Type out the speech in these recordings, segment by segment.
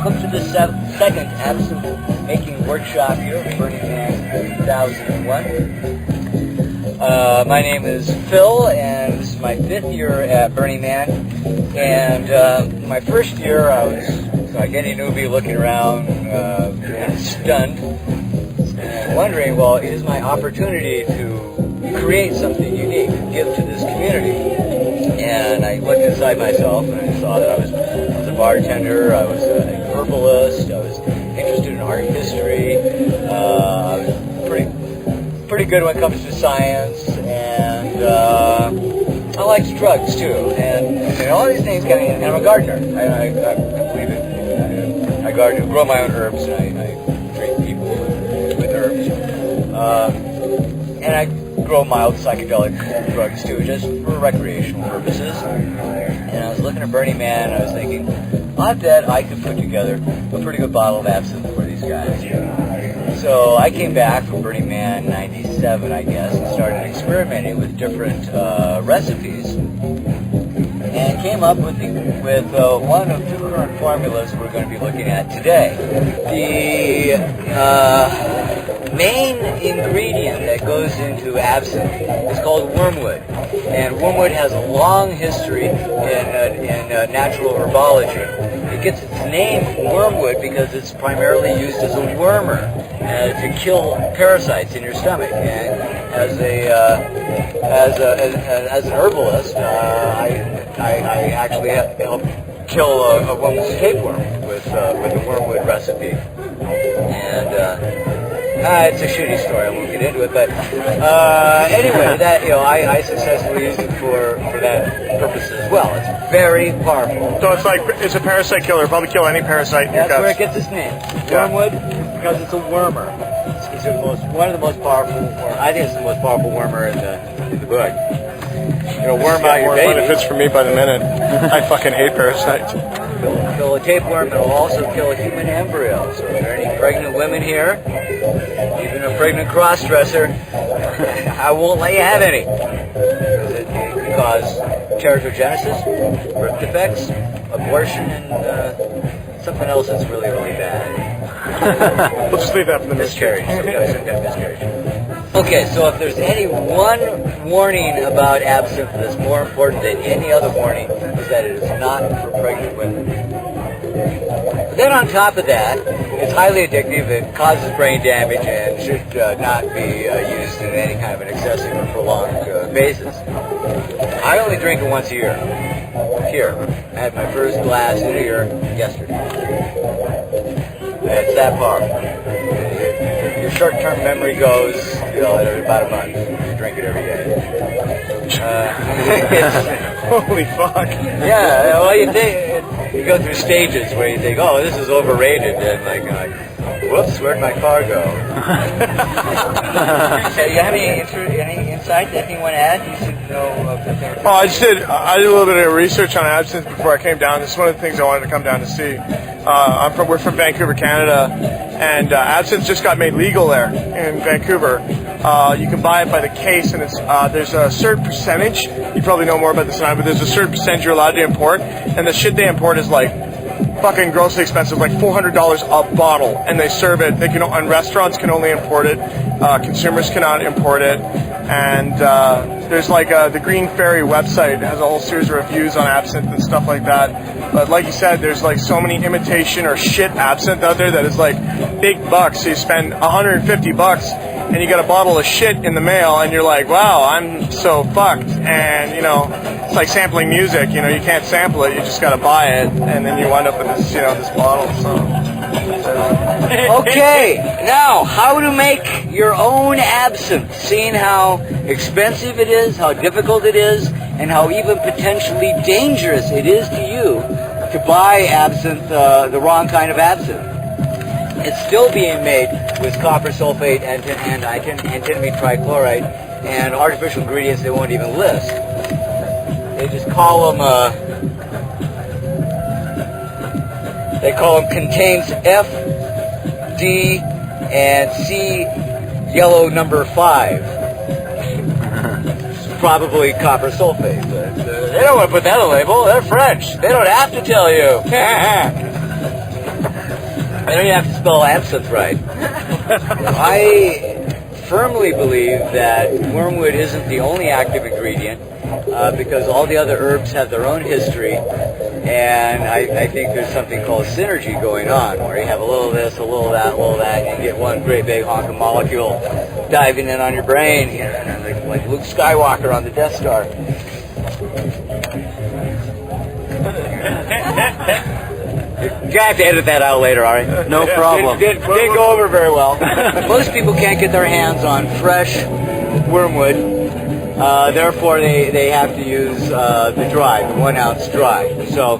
welcome to the second Absinthe making workshop here at Burning Man 2001. My name is Phil, and this is my 5th year at Burning Man. And my first year, I was like any newbie looking around, stunned, and wondering, well, is my opportunity to create something unique and give to this community? And I looked inside myself, and I saw that I was a bartender, I was an herbalist, I was interested in art history, I was pretty good when it comes to science, and I liked drugs too, and all these things kind of, and I'm a gardener. I believe it. I garden, grow my own herbs, and I treat people with herbs, and I grow mild psychedelic drugs too, just for recreational purposes. And I was looking at Burning Man, and I was thinking, I bet I could put together a pretty good bottle of absinthe for these guys. So I came back from Burning Man 97, I guess, and started experimenting with different recipes, and came up with one of 2 current formulas we're going to be looking at today. The main ingredient that goes into absinthe is called wormwood, and wormwood has a long history in natural herbology. It gets its name from wormwood because it's primarily used as a wormer to kill parasites in your stomach. And as an herbalist, I actually help kill a woman's tapeworm with a wormwood recipe. And it's a shitty story. I won't get into it, but anyway, that I successfully used it for that purpose as well. It's very powerful. So it's a parasite killer. Probably kill any parasite in your That's guts. where it gets its name. Wormwood, because it's a wormer. It's one of the most powerful, or I think it's the most powerful wormer in the book. It'll worm out your baby. More benefits for me by the minute. I fucking hate parasites. Kill a tapeworm, and it'll also kill a human embryo. So if there are any pregnant women here, even a pregnant cross-dresser, I won't let you have any. Because it can cause teratogenesis, birth defects, abortion, and something else that's really, really bad. We'll just leave that for the miscarriage. Some kind of miscarriage. Okay, so if there's any one warning about absinthe that's more important than any other warning, is that it is not for pregnant women. But then on top of that, it's highly addictive, it causes brain damage, and should not be used in any kind of an excessive or prolonged basis. I only drink it once a year. Here, I had my first glass in a year yesterday. It's that powerful. Your short-term memory goes, at about a month. You drink it every day. Holy fuck. Yeah, well, you go through stages where you think, oh, this is overrated, and like whoops, where'd my car go? So you have any insight, anything you want to add? You should know. I did a little bit of research on absinthe before I came down. This is one of the things I wanted to come down to see. We're from Vancouver, Canada, and absinthe just got made legal there in Vancouver. You can buy it by the case, and there's a certain percentage. You probably know more about this than I, but there's a certain percentage you're allowed to import, and the shit they import is like fucking grossly expensive, like $400 a bottle, and they serve it. And restaurants can only import it. Consumers cannot import it. And there's like the Green Fairy website has a whole series of reviews on absinthe and stuff like that. But like you said, there's like so many imitation or shit absinthe out there that is like big bucks. So you spend $150 and you get a bottle of shit in the mail, and you're like, wow, I'm so fucked. And it's like sampling music. You can't sample it. You just gotta buy it, and then you wind up with this, this bottle. So. Okay, now how to make your own absinthe, seeing how expensive it is, how difficult it is, and how even potentially dangerous it is to you to buy absinthe, the wrong kind of absinthe. It's still being made with copper sulfate and antimonide trichloride and artificial ingredients they won't even list. They just call them contains F, D, and C yellow number 5. It's probably copper sulfate, but they don't want to put that on the label. They're French. They don't have to tell you. don't have to spell absinthe right. I firmly believe that wormwood isn't the only active ingredient, because all the other herbs have their own history, and I think there's something called synergy going on, where you have a little of this, a little of that, a little of that, and you get one great big honk of molecule diving in on your brain, you know, like Luke Skywalker on the Death Star. You have to edit that out later, all right? No problem. Didn't go over very well. Most people can't get their hands on fresh wormwood, therefore they have to use the dry, the 1 ounce dry. So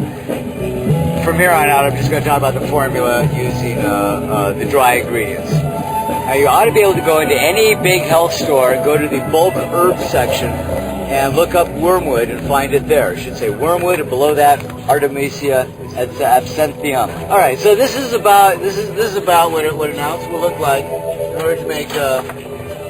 from here on out, I'm just going to talk about the formula using the dry ingredients. Now, you ought to be able to go into any big health store and go to the bulk herb section and look up wormwood and find it there. It should say wormwood, and below that Artemisia absinthium. All right, so this is about what an ounce will look like in order to make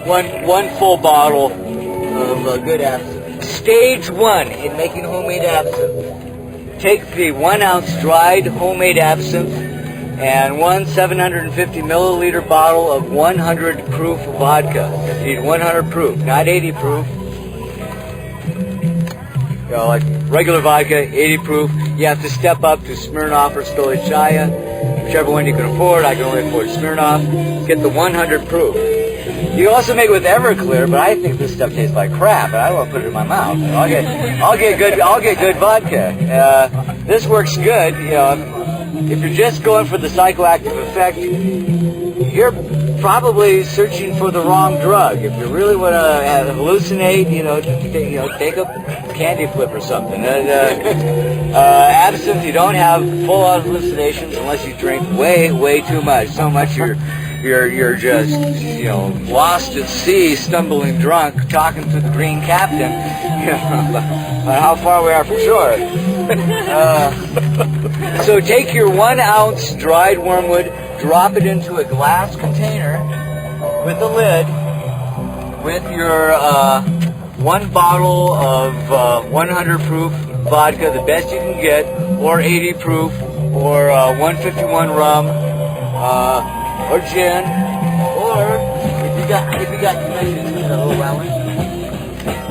one full bottle of good absinthe. Stage 1 in making homemade absinthe: take the 1 ounce dried homemade absinthe and one 750 milliliter bottle of 100 proof vodka. You need 100 proof, not 80 proof. You know, like regular vodka, 80 proof. You have to step up to Smirnoff or Stolichnaya, whichever one you can afford. I can only afford Smirnoff. Get the 100 proof. You can also make it with Everclear, but I think this stuff tastes like crap, and I don't want to put it in my mouth. I'll get good vodka. This works good. You know, if you're just going for the psychoactive effect, you're probably searching for the wrong drug. If you really want to hallucinate, take a candy flip or something. Absinthe, you don't have full-on hallucinations unless you drink way too much. So much you're just lost at sea, stumbling drunk, talking to the green captain, on how far we are from shore. So take your 1 ounce dried wormwood, drop it into a glass container with a lid, with your 1 bottle of 100 proof vodka, the best you can get, or 80 proof, or 151 rum, or gin, or if you got connections,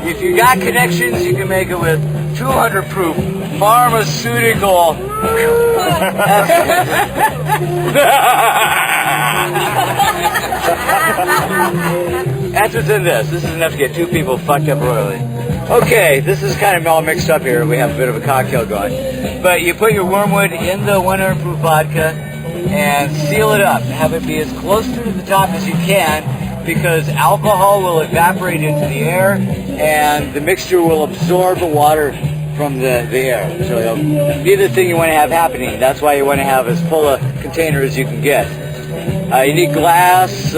if you got connections, you can make it with 200 proof pharmaceutical. That's what's in this. This is enough to get 2 people fucked up royally. Okay, this is kind of all mixed up here. We have a bit of a cocktail going. But you put your wormwood in the 100 proof vodka and seal it up. Have it be as close to the top as you can, because alcohol will evaporate into the air and the mixture will absorb the water from the air. So it'll be the thing you want to have happening. That's why you want to have as full a container as you can get. You need glass.